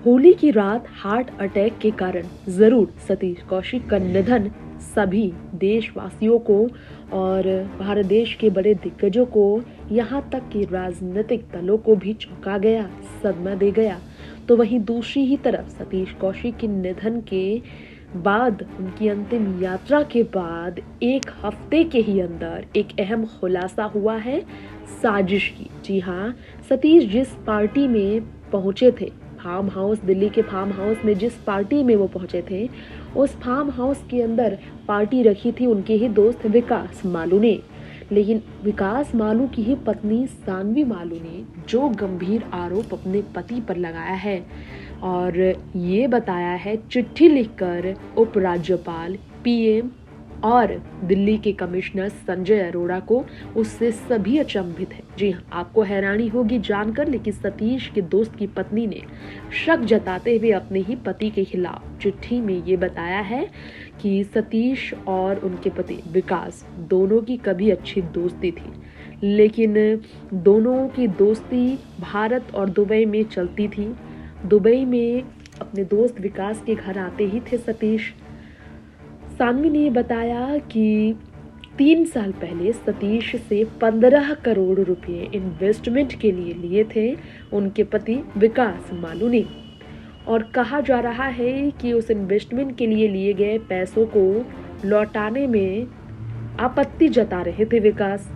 होली की रात heart attack के कारण जरूर सतीश कौशिक का निधन सभी देशवासियों को और भारत देश के बड़े दिग्गजों को, यहाँ तक कि राजनीतिक दलों को भी चौंका गया, सदमा दे गया। तो वहीं दूसरी ही तरफ सतीश कौशिक के निधन के बाद, उनकी अंतिम यात्रा के बाद एक हफ्ते के ही अंदर एक अहम खुलासा हुआ है साजिश की। जी हाँ, सतीश जिस पार्टी में पहुंचे थे, फार्म हाउस, दिल्ली के फार्म हाउस में जिस पार्टी में वो पहुंचे थे, उस फार्म हाउस के अंदर पार्टी रखी थी उनके ही दोस्त विकास मालू ने। लेकिन विकास मालू की ही पत्नी सानवी मालू ने जो गंभीर आरोप अपने पति पर लगाया है और ये बताया है चिट्ठी लिखकर उपराज्यपाल, पीएम और दिल्ली के कमिश्नर संजय अरोड़ा को, उससे सभी अचंभित है। जी हाँ, आपको हैरानी होगी जानकर, लेकिन सतीश के दोस्त की पत्नी ने शक जताते हुए अपने ही पति के खिलाफ चिट्ठी में ये बताया है कि सतीश और उनके पति विकास दोनों की कभी अच्छी दोस्ती थी, लेकिन दोनों की दोस्ती भारत और दुबई में चलती थी। दुबई में अपने दोस्त विकास के घर आते ही थे सतीश। सानवी ने बताया कि 3 साल पहले सतीश से 15 करोड़ रुपए इन्वेस्टमेंट के लिए लिए थे उनके पति विकास मालू ने, और कहा जा रहा है कि उस इन्वेस्टमेंट के लिए लिए गए पैसों को लौटाने में आपत्ति जता रहे थे विकास,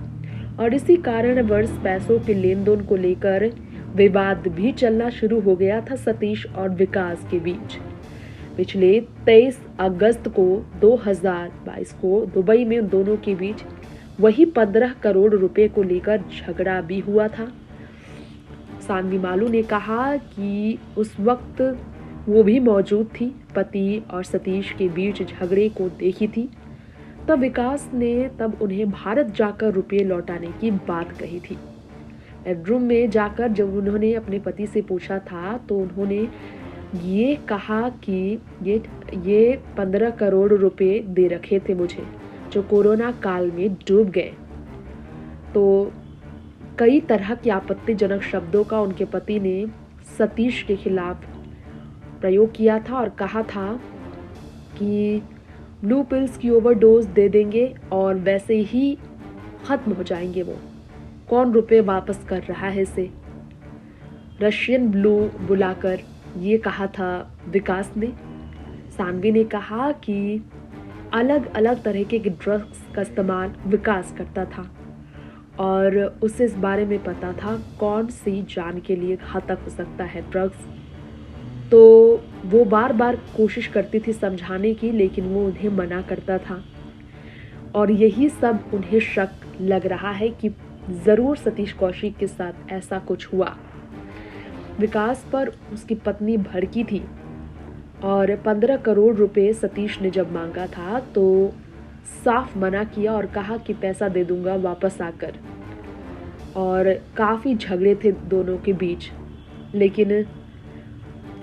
और इसी कारणवश पैसों के लेन देन को लेकर विवाद भी चलना शुरू हो गया था सतीश और विकास के बीच। पिछले 23 अगस्त को 2022 को दुबई में उन दोनों के बीच वही 15 करोड़ रुपए को लेकर झगड़ा भी हुआ था। सानवी मालू ने कहा कि उस वक्त वो भी मौजूद थी, पति और सतीश के बीच झगड़े को देखी थी। तब विकास ने उन्हें भारत जाकर रुपए लौटाने की बात कही थी। बेडरूम में जाकर जब उन्होंने अपने पति से पूछा था तो उन्होंने ये कहा कि ये 15 करोड़ रुपए दे रखे थे मुझे, जो कोरोना काल में डूब गए। तो कई तरह के आपत्तिजनक शब्दों का उनके पति ने सतीश के खिलाफ प्रयोग किया था और कहा था कि ब्लू पिल्स की ओवरडोज दे देंगे और वैसे ही खत्म हो जाएंगे वो, कौन रुपए वापस कर रहा है इसे। रशियन ब्लू बुलाकर ये कहा था विकास ने। सानवी ने कहा कि अलग अलग तरह के ड्रग्स का इस्तेमाल विकास करता था और उसे इस बारे में पता था कौन सी जान के लिए घातक हो सकता है ड्रग्स। तो वो बार बार कोशिश करती थी समझाने की, लेकिन वो उन्हें मना करता था, और यही सब उन्हें शक लग रहा है कि ज़रूर सतीश कौशिक के साथ ऐसा कुछ हुआ। विकास पर उसकी पत्नी भड़की थी और 15 करोड़ रुपए सतीश ने जब मांगा था तो साफ मना किया और कहा कि पैसा दे दूंगा वापस आकर, और काफ़ी झगड़े थे दोनों के बीच। लेकिन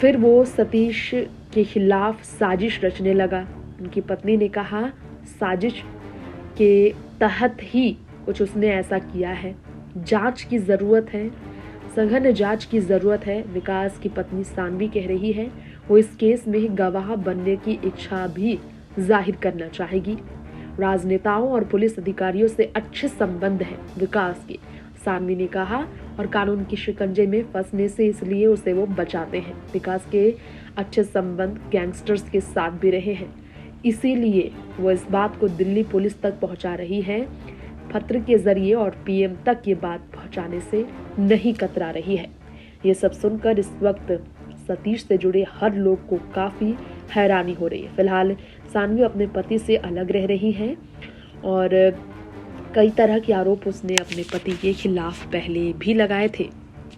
फिर वो सतीश के खिलाफ साजिश रचने लगा। उनकी पत्नी ने कहा साजिश के तहत ही कुछ उसने ऐसा किया है, जांच की ज़रूरत है, सघन जांच की ज़रूरत है। विकास की पत्नी सानवी कह रही है वो इस केस में ही गवाह बनने की इच्छा भी जाहिर करना चाहेगी। राजनेताओं और पुलिस अधिकारियों से अच्छे संबंध हैं विकास के, सानवी ने कहा, और कानून के शिकंजे में फंसने से इसलिए उसे वो बचाते हैं। विकास के अच्छे संबंध गैंगस्टर्स के साथ भी रहे हैं, इसीलिए वो इस बात को दिल्ली पुलिस तक पहुंचा रही है, पत्र के जरिए, और पीएम तक ये बात पहुंचाने से नहीं कतरा रही है। ये सब सुनकर इस वक्त सतीश से जुड़े हर लोग को काफ़ी हैरानी हो रही है। फिलहाल सानवी अपने पति से अलग रह रही हैं और कई तरह के आरोप उसने अपने पति के खिलाफ पहले भी लगाए थे।